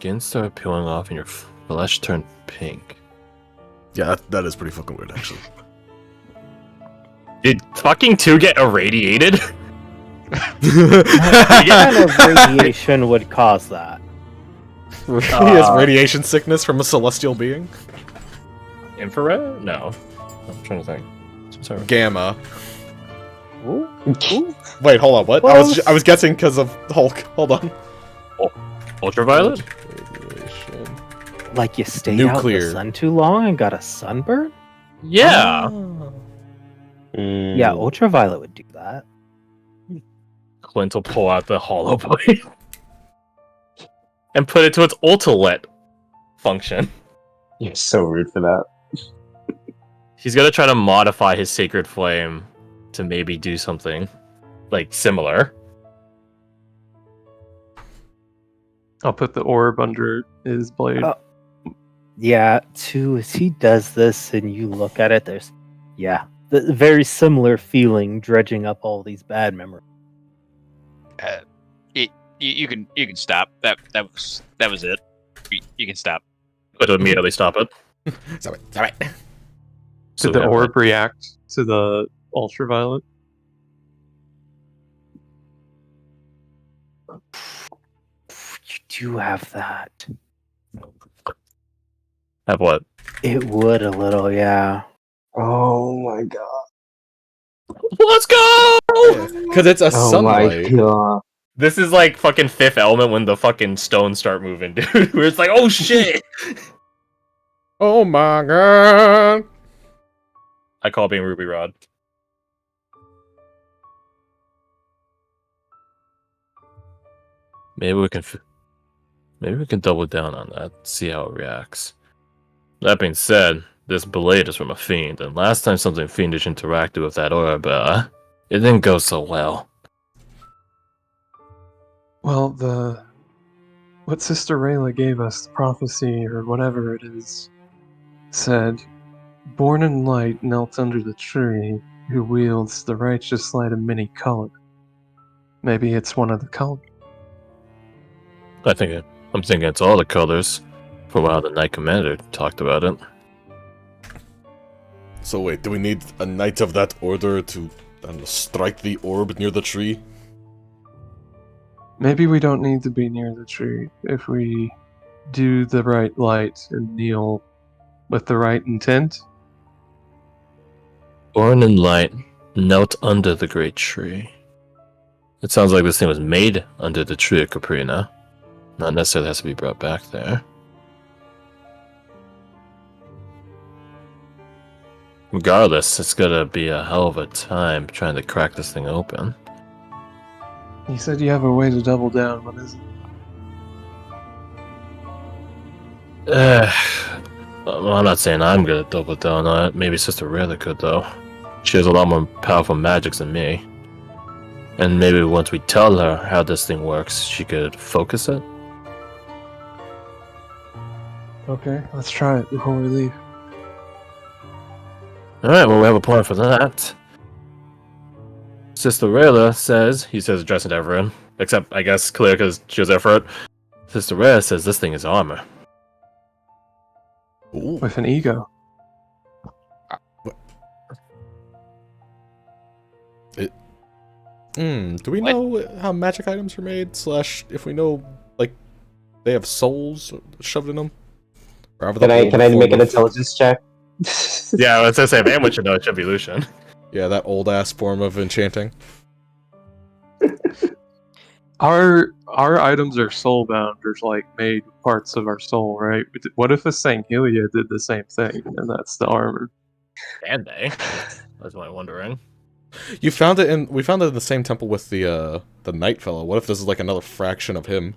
skin started peeling off and your flesh turned pink. Yeah, that is pretty fucking weird, actually. Did fucking 2 get irradiated? What kind of radiation would cause that? He has radiation sickness from a celestial being? Infrared? No. I'm trying to think. Sorry. Gamma. Ooh. Wait, hold on, what? I was guessing because of Hulk. Hold on. Ultraviolet? Radiation. Like you stayed out in Nuclear. the sun too long and got a sunburn? Yeah. Yeah, ultraviolet would do that. Clint will pull out the hollow blade and put it to its ultimate function. You're so rude for that. He's gonna try to modify his sacred flame to maybe do something like similar. I'll put the orb under his blade. Yeah, too, as he does this and you look at it, there's, the very similar feeling dredging up all these bad memories. You can stop. That was it. You can stop. But immediately stop it. Stop it. So Did the yeah, orb react to the ultraviolet? You do have that. have what? It would a little, yeah. Oh my god. Let's go! Because it's a Oh my sunlight. god. This is like fucking Fifth Element when the fucking stones start moving, dude. Where it's like, oh shit! Oh my god. I call being Ruby Rod. Maybe we can double down on that, see how it reacts. That being said, this blade is from a fiend, and last time something fiendish interacted with that orb, it didn't go so well. Well, what Sister Rayla gave us, the prophecy or whatever it is, said, "Born in light knelt under the tree, who wields the righteous light of many color." Maybe it's one of the colors. I'm thinking it's all the colors. For a while, the Knight Commander talked about it. So wait, do we need a knight of that order to strike the orb near the tree? Maybe we don't need to be near the tree if we do the right light and kneel with the right intent. Born in light, knelt under the great tree. It sounds like this thing was made under the tree of Caprina. Not necessarily has to be brought back there. Regardless, it's gonna be a hell of a time trying to crack this thing open. You said you have a way to double down. What is it? Well, I'm not saying I'm gonna double down on it. Maybe Sister Rayla could, though. She has a lot more powerful magics than me. And maybe once we tell her how this thing works, she could focus it. Okay, let's try it before we leave. Alright, well, we have a plan for that. Sister Rayla says, he says addressing to everyone, except, I guess, Clea, because she was there for it. Sister Rayla says this thing is armor. Ooh. With an ego. Do we know how magic items are made? Slash, if we know, like, they have souls shoved in them? Or Can I make an intelligence check? Yeah, I was gonna say, if anyone should know, it should be Lucian. Yeah, that old ass form of enchanting. Our items are soul bound, or like made parts of our soul, right? What if a Sanghelia did the same thing, and that's the armor? And they. That's what I'm wondering. We found it in the same temple with the Knight fellow. What if this is like another fraction of him?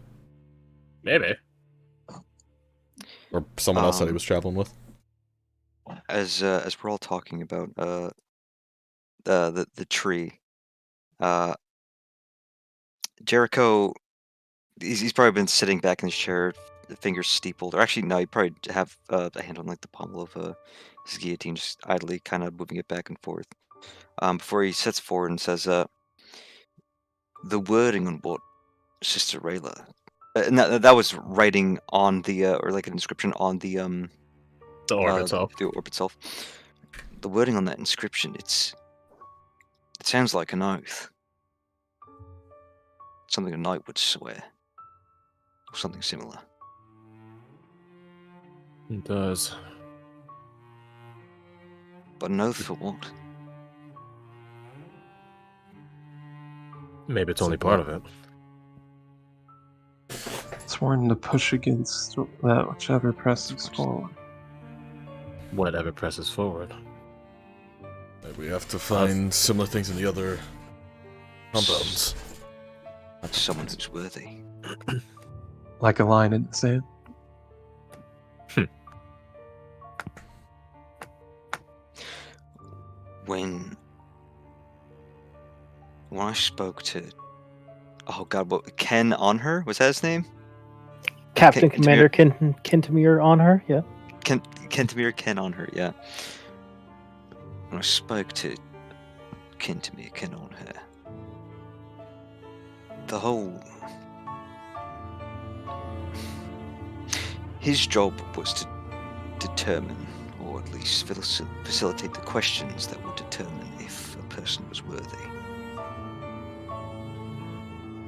Maybe. Or someone else that he was traveling with? As we're all talking about the tree, Jericho, he's probably been sitting back in his chair, the fingers steepled, or actually no, he probably have a hand on like the pommel of his guillotine, just idly kind of moving it back and forth. Before he sets forward and says, the wording on what Sister Rayla And that was writing on the or like an inscription on the orb itself. The orb itself. The wording on that inscription, it sounds like an oath. Something a knight would swear. Or something similar. It does. But an oath for what? Maybe it's only part of it. Sworn to push against that whichever presses forward. Whatever presses forward. We have to find similar things in the other compounds. Someone who's worthy. Like a line in the sand. When I spoke to, oh god, what, Ken on her? Was that his name? Captain Commander Kentamir on her, yeah. Kentamir Ken on her, yeah. When I spoke to Kentamir Ken on her, the whole... His job was to determine, or at least facilitate the questions that would determine if a person was worthy.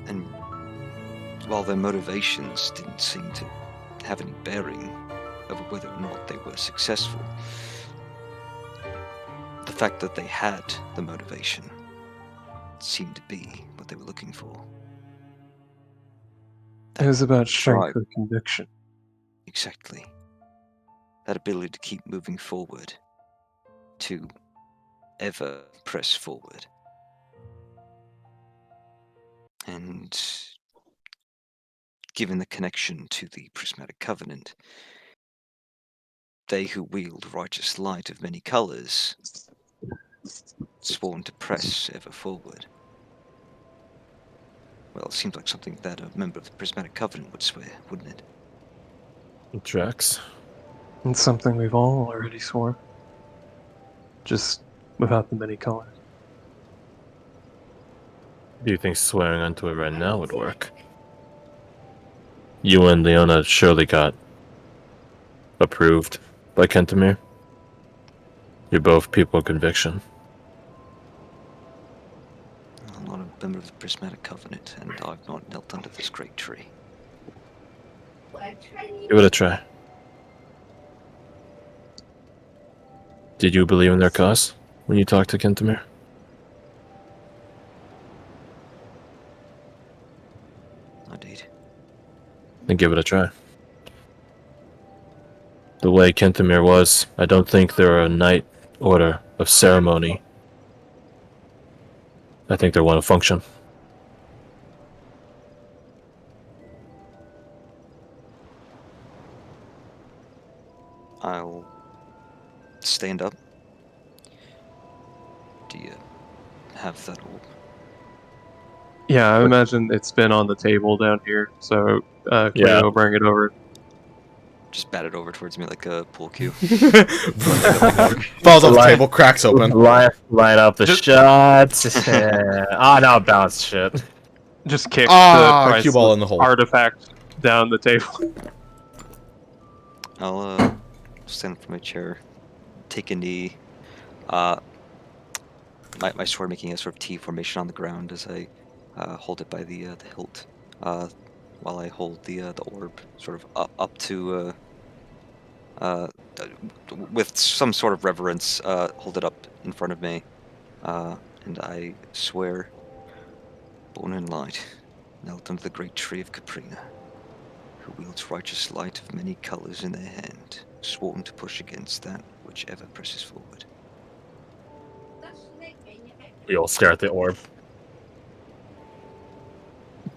And while their motivations didn't seem to have any bearing over whether or not they were successful, the fact that they had the motivation seemed to be what they were looking for. It was about strength Right. of conviction. Exactly. That ability to keep moving forward, to ever press forward. And given the connection to the Prismatic Covenant, they who wield righteous light of many colors, sworn to press ever forward. Well, it seems like something that a member of the Prismatic Covenant would swear, wouldn't it? It tracks. It's something we've all already sworn. Just without the many colors. Do you think swearing onto it right now would work? You and Leona surely got approved by Kentamir. You're both people of conviction. I'm not a member of the Prismatic Covenant, and I've not knelt under this great tree. Give it a try. Did you believe in their cause when you talked to Kentamir? I did. Then give it a try. The way Kentamir was, I don't think they're a knight order of ceremony. I think they're one of function. I'll stand up. Do you have that orb? Yeah, I imagine it's been on the table down here, so Cleo Yeah. will bring it over. Just bat it over towards me like a pool cue. Falls off the table, cracks open. Line up the Just- shots. No, bounce shit. Just kick Ah, the cue ball in the hole. artifact down the table. I'll stand up from my chair, take a knee. My sword making a sort of T formation on the ground as I hold it by the hilt, while I hold the orb sort of up to with some sort of reverence, hold it up in front of me, and I swear, born in light, knelt under the great tree of Caprina, who wields righteous light of many colors in their hand, sworn to push against that which ever presses forward. We all stare at the orb.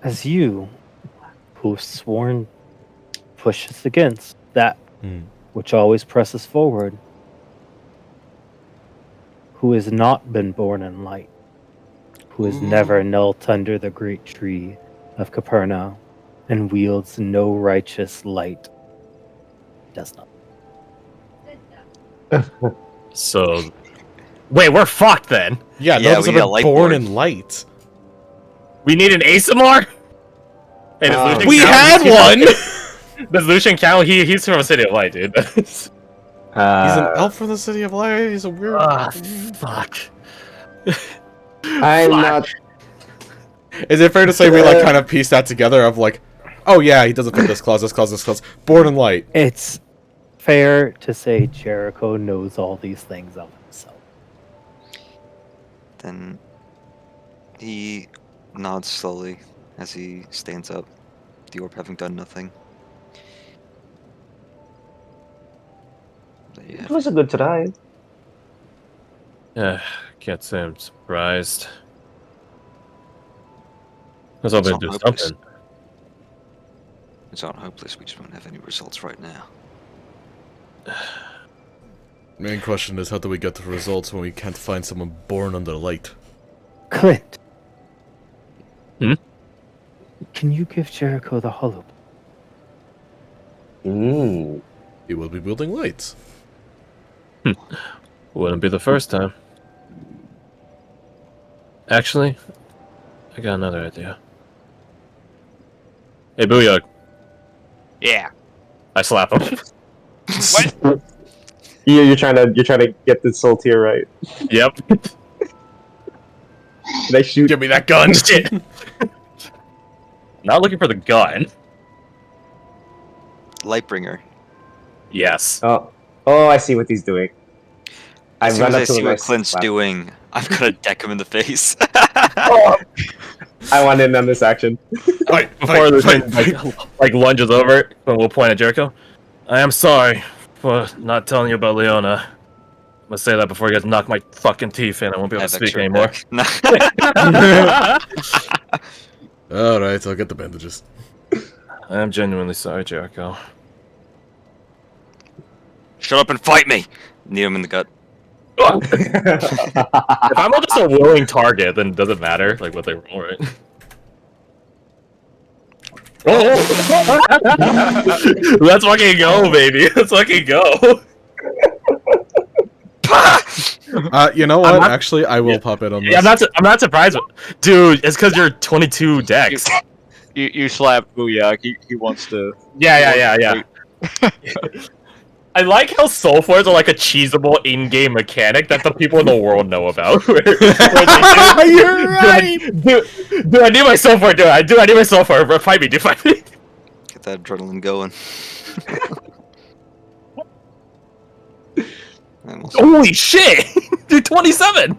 As you, who've sworn pushes against that which always presses forward, who has not been born in light, who has never knelt under the great tree of Capernaum, and wields no righteous light, does not. So, wait, we're fucked then. Yeah, Yeah, none of us we have got been light born board. in light. We need an Asimar? Hey, does Lucian We count? had one! Does Lucian count? He's from a City of Light, dude. He's an elf from the City of Light. He's a weird. Fuck. I'm not. Is it fair to say we like kind of pieced that together? Of like, oh yeah, he doesn't fit this clause, this clause, this clause. Born in Light. It's fair to say Jericho knows all these things of himself. Then he nods slowly as he stands up, the orb having done nothing. There you It have was a good try. Yeah, can't say I'm surprised. I was hoping to do It's not hopeless. something. It's not hopeless, we just won't have any results right now. Main question is, how do we get the results when we can't find someone born under light? Clint. Hmm? Can you give Jericho the hollow? Mm. He will be wielding lights. Wouldn't be the first time. Actually, I got another idea. Hey, Booyah. Yeah. I slap him. What? You're trying to get the soul tier right. Yep. Did I shoot? Give me that gun! Shit. Not looking for the gun. Lightbringer. Yes. Oh, I see what he's doing. As soon as I see him what and Clint's slap. doing, I'm gonna deck him in the face. Oh, I want in on this action. Before Lucian like lunges over, and we'll point at Jericho. I am sorry for not telling you about Leona. I'm gonna say that before you guys knock my fucking teeth in. I won't be able to speak anymore. Alright, I'll get the bandages. I am genuinely sorry, Jericho. Shut up and fight me! Knee him in the gut. If I'm just a willing target, then it doesn't matter like what they roll, right? Let's fucking go, baby. Let's fucking go. You know what? I'm not- Actually, I will pop in on this. Yeah, I'm not surprised. Dude, it's because you're 22 decks. You slap Booyak. He wants to. Yeah. I like how soul forms are like a cheesable in-game mechanic that the people in the world know about. Where they do, You're right! Dude, I need my soul for it. Dude, I need my soul for it. Fight me, dude. Fight me. Get that adrenaline going. Holy shit! Dude, 27!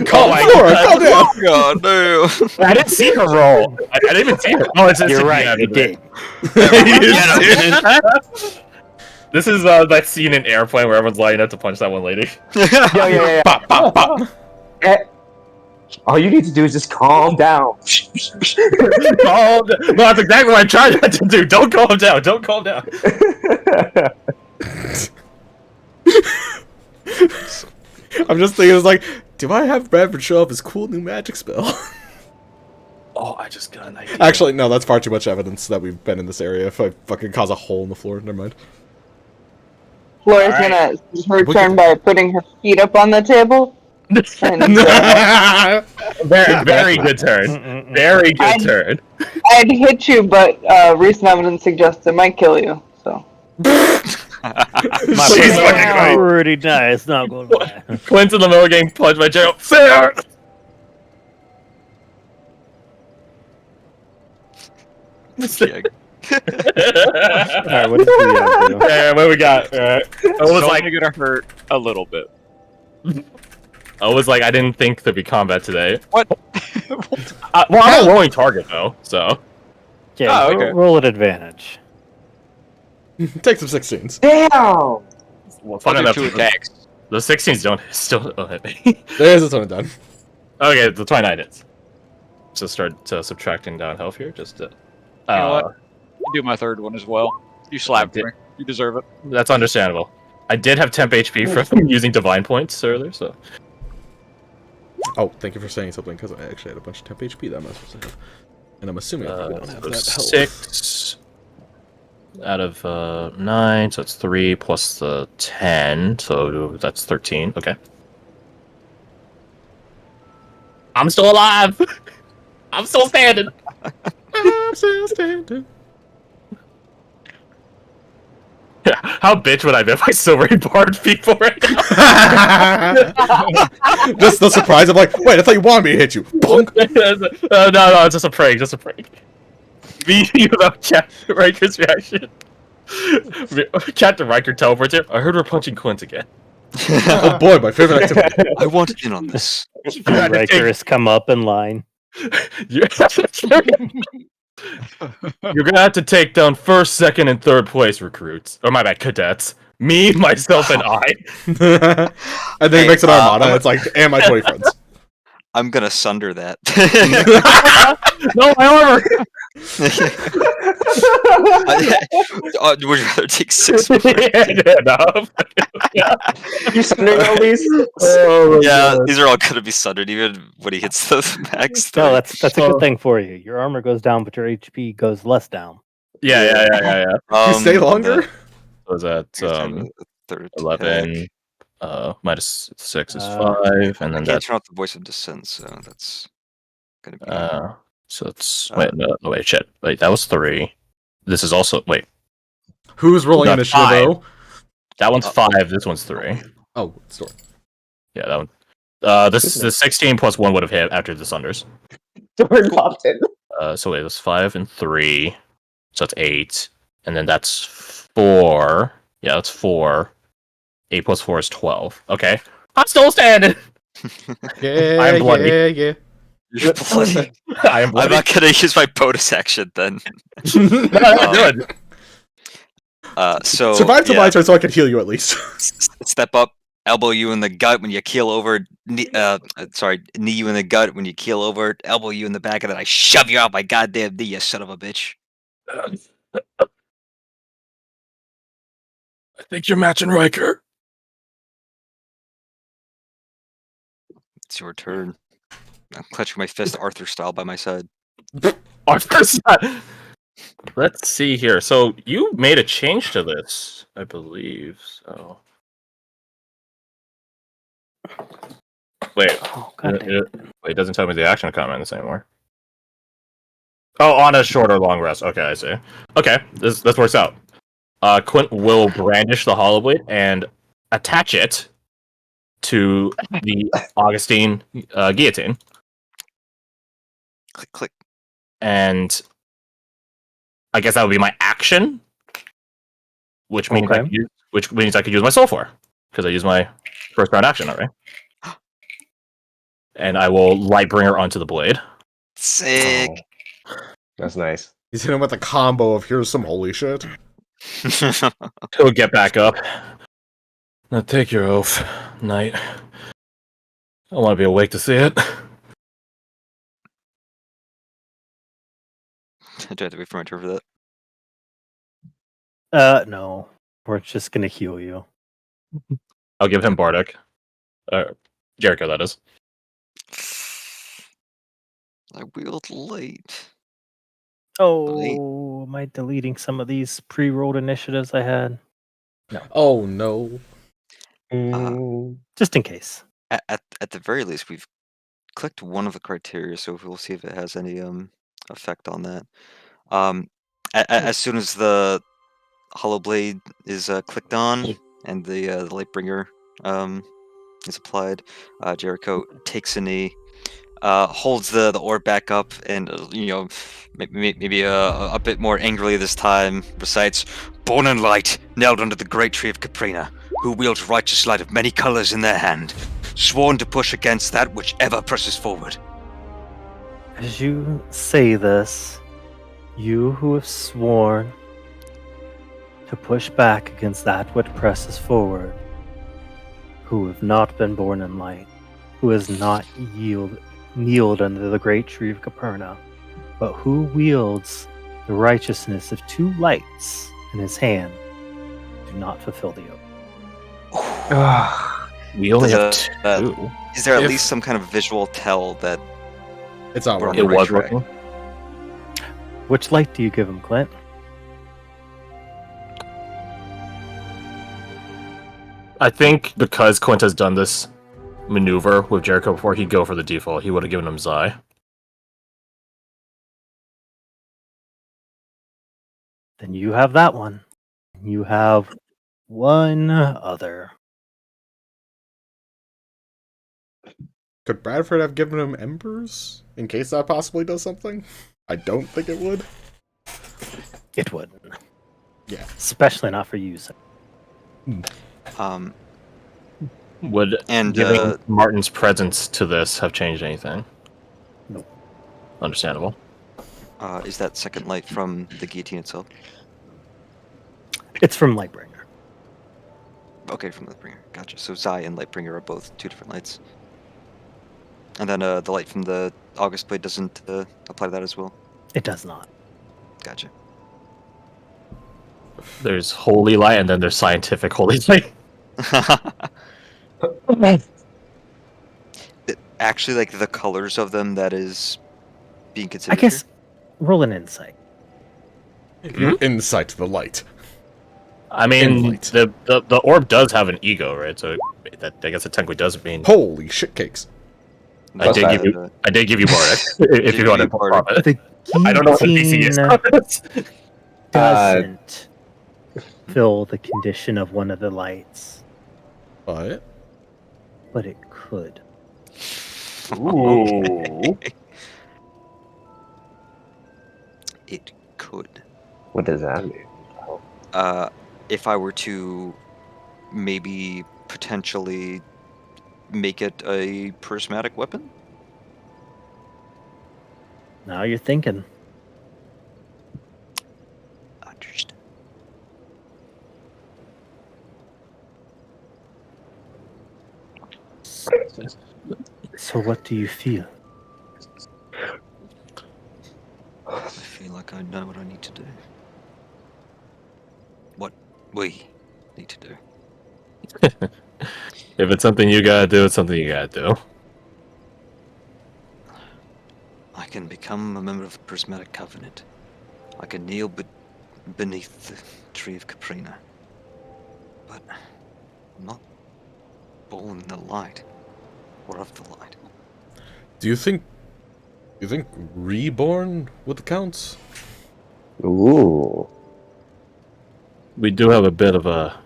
Calm my Flora, God. calm down! God, no! I didn't see her roll. I didn't even see her. Oh, it's You're right, you did. This is that scene in Airplane where everyone's lining up to punch that one lady. Yeah. Pop, pop, pop! All you need to do is just calm down. No, that's exactly what I tried not to do. Don't calm down. Don't calm down. I'm just thinking, it's like, do I have Bradford show off his cool new magic spell? Oh, I just got an idea. Actually, no, that's far too much evidence that we've been in this area. If I fucking cause a hole in the floor, never mind. Flora's gonna her turn by putting her feet up on the table. And, Very good turn. Very good turn. I'd hit you, but recent evidence suggests it might kill you. So. She's fucking right. Pretty nice, not gonna lie. Clint's in the middle of getting punched by Gerald. Fair! Yeah. Alright, what did Booyak do? Yeah, what we got? I was It's like, only gonna hurt a little bit. I didn't think there'd be combat today. What? Well, I'm a rolling target though, so. Okay, Oh, okay. roll at advantage. Take some 16s. Damn! Well, I'll fun do enough. 2 attacks. The 16s don't hit me. There's a ton of done. Okay, the 29 hits. So start subtracting down health here, just to. You know what? I'll do my third one as well. You slapped me. You deserve it. That's understandable. I did have temp HP from using divine points earlier, so. Oh, thank you for saying something, because I actually had a bunch of temp HP that I'm not supposed to have. And I'm assuming I probably don't have that health. 6 out of 9, so it's 3 plus the 10, so that's 13. Okay. I'm still alive. I'm still standing. I'm still standing. Yeah, how bitch would I be if I still reborn people right now? Just the surprise of like, wait, I thought you wanted me to hit you. Punk. No, it's just a prank, just a prank. Me without Captain Riker's reaction. Captain Riker teleports here. I heard her punching Quint again. Oh boy, my favorite activity. I want in on this. had to Rikers come up in line. You're gonna have to take down first, second, and third place recruits. Or my bad, cadets. Me, myself, and I. And then he Hey, makes an armada. It's like, and my 20 friends. I'm gonna sunder that. No, my armor. Would you rather take 6? You sending all these? Oh, Yeah, these are all gonna be sundered even when he hits the max. No, 3. that's a good thing for you. Your armor goes down, but your HP goes less down. Yeah. You stay longer? So is that the third 11? attack. Minus 6 is 5, and I then can't that's turn off the voice of dissent, so that's gonna be. so it's wait, shit. Wait, that was 3. This is also wait. Who's rolling No, initiative, 5. though? That one's 5, this one's 3. Oh, store. Yeah, that one. This the 16 plus 1 would have hit after the sunders. Door popped in. So wait, that's 5 and 3. So that's 8. And then that's 4. Yeah, that's 4. 8 plus 4 is 12. Okay. I'm still standing! Yeah, I'm bloody. yeah. You're bloody. I am I'm bloody. not gonna use my bonus action then. Good. So Survive to yeah, my turn so I can heal you at least. step up, elbow you in the gut when you keel over. Knee you in the gut when you keel over. Elbow you in the back, and then I shove you out my goddamn knee, you son of a bitch. I think you're matching Riker. It's your turn. I'm clutching my fist, Arthur style, by my side. Arthur's Let's see here. So you made a change to this, I believe. So wait, Oh, God damn. wait, it doesn't tell me the action comments anymore. Oh, on a short or long rest. Okay, I see. Okay, this works out. Quint will brandish the hollow blade and attach it to the Augustine guillotine, Click, click. and I guess that would be my action, which means Okay. I could use my soul for, because I use my first round action already. And I will Lightbringer onto the blade. Sick. Oh, that's nice. He's hitting him with a combo of here's some holy shit. He'll get back up. Now take your oath, knight. I want to be awake to see it. Do I have to wait for my turn for that? No. We're just gonna heal you. I'll give him Bardic. Jericho, that is. I wield light. Oh, am I deleting some of these pre-rolled initiatives I had? Oh no. Just in case. At the very least, we've clicked one of the criteria, so we'll see if it has any effect on that. As soon as the hollow blade is clicked on and the Lightbringer is applied, Jericho takes a knee, holds the orb back up, and maybe a bit more angrily this time recites, "Born in light, nailed under the great tree of Caprina, who wields righteous light of many colors in their hand, sworn to push against that which ever presses forward." As you say this, you who have sworn to push back against that which presses forward, who have not been born in light, who has not kneeled under the great tree of Caperna, but who wields the righteousness of 2 lights in his hand, do not fulfill the oath. We only have Does, 2. Is there at If- least some kind of visual tell that It's not We're working. It right was track? working. Which light do you give him, Clint? I think because Quint has done this maneuver with Jericho before, he'd go for the default. He would have given him Zai. Then you have that one. You have one other. Could Bradford have given him embers in case that possibly does something? I don't think it would. It wouldn't. Yeah. Especially not for you. Would And giving Martin's presence to this have changed anything? Nope. Understandable. is that second light from the guillotine itself? It's from Lightbringer. Okay, from Lightbringer. Gotcha. So Zai and Lightbringer are both 2 different lights. And then the light from the August Blade doesn't apply to that as well? It does not. Gotcha. There's holy light, and then there's scientific holy light. Actually, like the colors of them, that is being I considered. guess roll an insight. Insight to the light. I mean, Light. the orb does have an ego, right? So that, I guess it technically doesn't mean. Holy shitcakes. I did give you more if you want to profit. The I don't know what the DC is. doesn't fill the condition of one of the lights, What? but it could. Ooh. It could. What does that mean? If I were to maybe potentially make it a prismatic weapon? Now you're thinking. Understood. So what do you feel? I feel like I know what I need to do. What we need to do. If it's something you gotta do, it's something you gotta do. I can become a member of the Prismatic Covenant. I can kneel beneath the tree of Caprina. But I'm not born in the light, or of the light. Do you think reborn would count? Ooh. We do have a bit of a,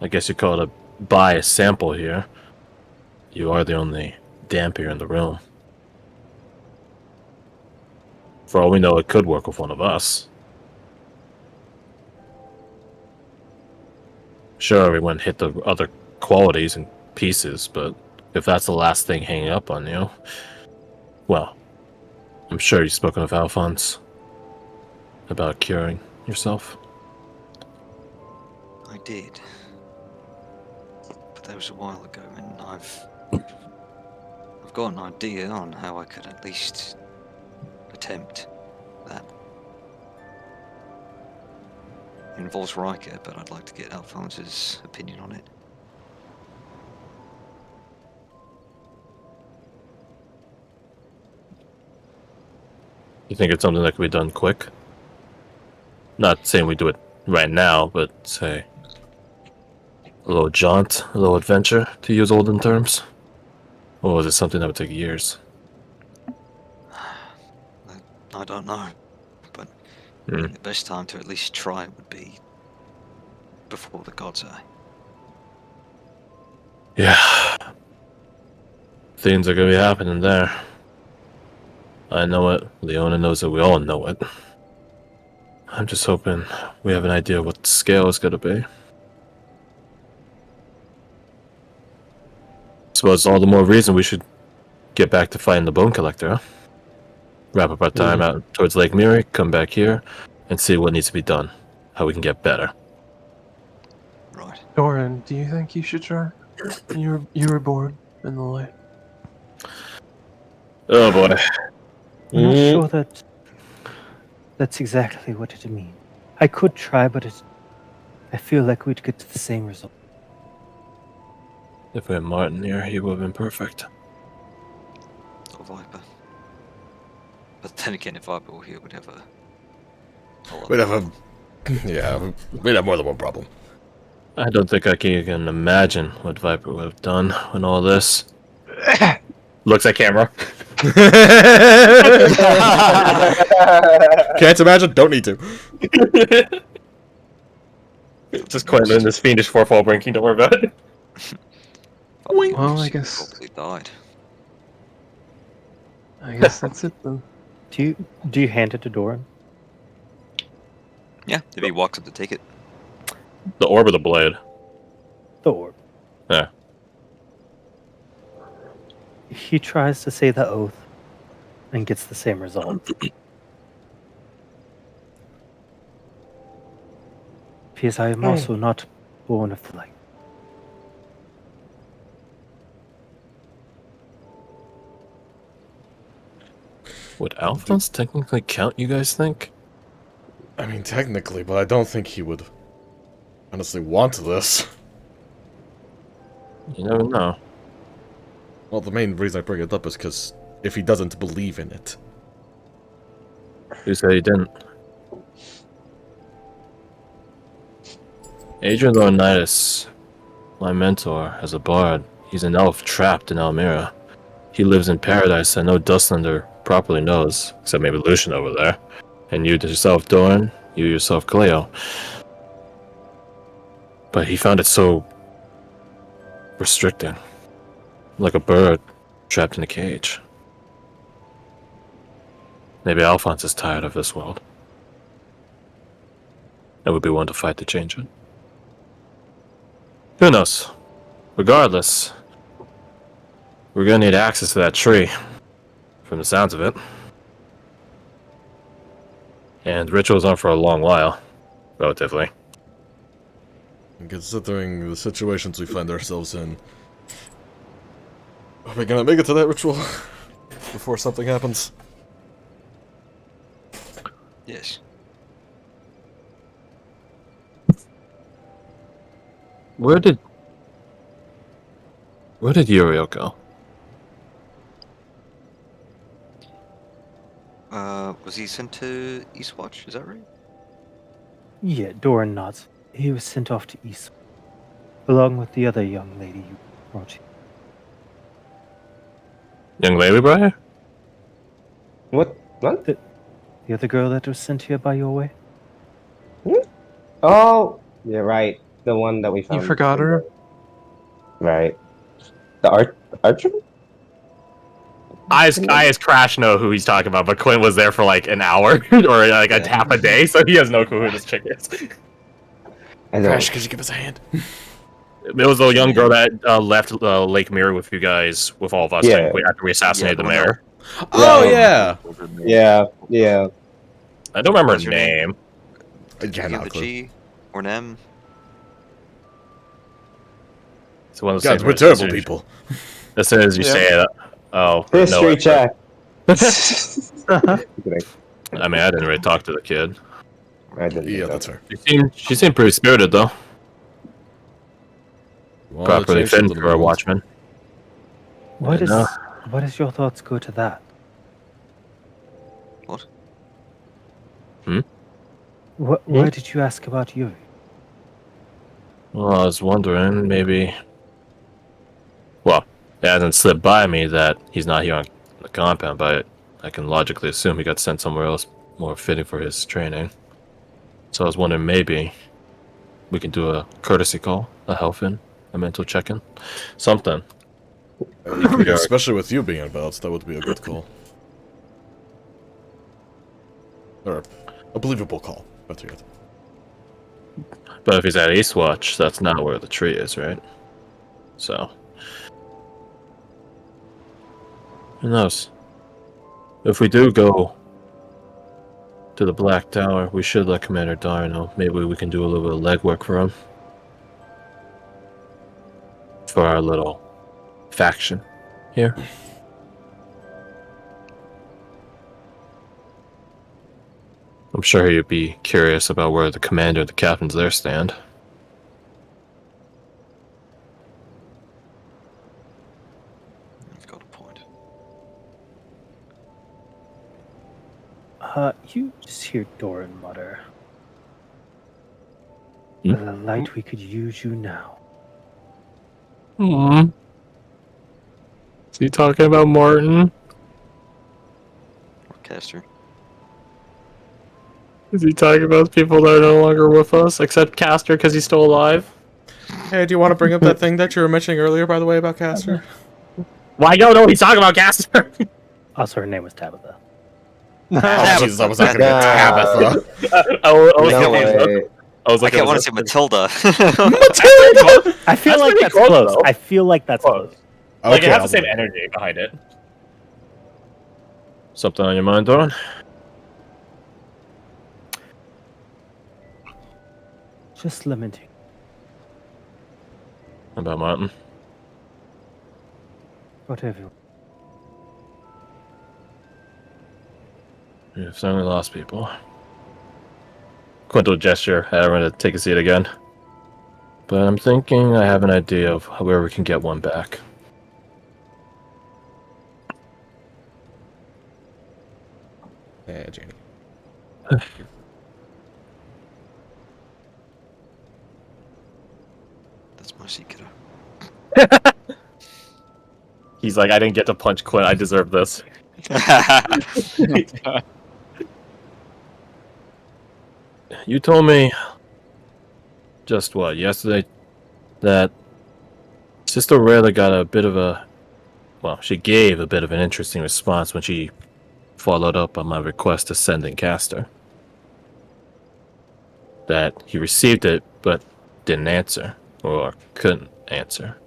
I guess you call it a bias sample here. You are the only dampier in the room. For all we know, it could work with one of us. Sure, everyone hit the other qualities and pieces, but if that's the last thing hanging up on you, well, I'm sure you've spoken with Alphonse about curing yourself. I did. But that was a while ago, and I've got an idea on how I could at least attempt that. It involves Riker, but I'd like to get Alphonse's opinion on it. You think it's something that could be done quick? Not saying we do it right now, but say a little jaunt, a little adventure, to use olden terms? Or is it something that would take years? I don't know, but the best time to at least try it would be before the God's Eye. Yeah. Things are gonna be happening there. I know it. Leona knows it. We all know it. I'm just hoping we have an idea what the scale is gonna be. Suppose all the more reason we should get back to fighting the Bone Collector, huh? Wrap up our time out towards Lake Miri, come back here, and see what needs to be done. How we can get better. Right. Doran, do you think you should try? You were born in the light. Oh boy. I'm not sure that that's exactly what it means. I could try, but I feel like we'd get to the same result. If we had Martin here, he would have been perfect. Or Viper. But then again, if Viper were here, we'd have a lot. We'd have a yeah, we'd have more than one problem. I don't think I can even imagine what Viper would have done when all this... Looks at camera. Can't imagine, don't need to. Just Quentin in this fiendish fourfold brinking, don't worry about it. Wink. Well, I guess Hopefully died. that's it then. Do you hand it to Doran? Yeah, if he walks up to take it. The orb of the blade. The orb. Yeah. He tries to say the oath and gets the same result. Because I am also not born of the light. Would Alphonse technically count, you guys think? I mean, technically, but I don't think he would honestly want this. You never know. Well, the main reason I bring it up is because if he doesn't believe in it. Who said he didn't? Adrian Leonidas, my mentor, as a bard, he's an elf trapped in Elmira. He lives in paradise that no Dustlander properly knows, except maybe Lucian over there. And you yourself, Doran, you yourself, Cleo. But he found it so restricting. Like a bird trapped in a cage. Maybe Alphonse is tired of this world. And would be one to fight to change it. Who knows? Regardless, we're gonna need access to that tree, from the sounds of it. And ritual's on for a long while, relatively. And considering the situations we find ourselves in, are we gonna make it to that ritual before something happens? Yes. Where did Uriel go? Was he sent to Eastwatch? Is that right? Yeah, Doran nods. He was sent off to East, along with the other young lady you brought here. Young lady, Briar? What? What? The other girl that was sent here by your way? Oh, you're right. The one that we found. You forgot her? Right. The archer? I as Crash know who he's talking about, but Quinn was there for like an hour or like a half a day, so he has no clue who this chick is. I know. Crash, could you give us a hand? It was the young girl that left Lake Mirror with you guys, with all of us, Yeah. after we assassinated Yeah, the the one mayor. Oh, Yeah. yeah! Yeah. I don't remember What's her your name? name. Yeah, You not have a a clue. G or an M? It's one of the God, same we're terrible as- people. As soon as you Yeah. say it, oh, History no, check. I mean, I didn't really talk to the kid. I didn't Yeah, know. that's her. She seemed pretty spirited, though. Wanna Properly change fitting something for a around. watchman. What I know. does your thoughts go to that? What? Why did you ask about Yuri? Well, I was wondering, maybe... Well, it hasn't slipped by me that he's not here on the compound, but I can logically assume he got sent somewhere else more fitting for his training. So I was wondering, maybe we can do a courtesy call, a health in, a mental check-in, something. Especially with you being about, that would be a good call. Or a believable call, better yet. But if he's at Eastwatch, that's not where the tree is, right? So... who knows? If we do go to the Black Tower, we should let Commander Dar know. Maybe we can do a little bit of legwork for him. For our little faction here. I'm sure he'd be curious about where the commander and the captains there stand. I've got a point. You just hear Doran mutter. Hmm? With a light, we could use you now. Hmm. Is he talking about Martin? Or Caster. Is he talking about people that are no longer with us, except Castor because he's still alive? Hey, do you want to bring up that thing that you were mentioning earlier, by the way, about Castor? Why don't know he's talking about Castor? Also, her name was Tabitha. Oh, Jesus, I was not gonna get Nah. Tabitha. No way. I can't want to say Matilda. Matilda! I feel That's like pretty that's close, close. though. I feel like that's Close. close. Like, it Okay, has I'll the same believe it. energy behind it. Something on your mind, Doran? Just limiting. About Martin? Whatever. you- You've certainly lost people. Quinto gesture at everyone to take a seat again. But I'm thinking I have an idea of where we can get one back. Yeah, Janie. That's my seat, kiddo. He's like, I didn't get to punch Quinn. I deserve this. You told me just what, yesterday, that Sister Rayla got a bit of a, well, she gave a bit of an interesting response when she followed up on my request to send in Castor. That he received it, but didn't answer, or couldn't answer.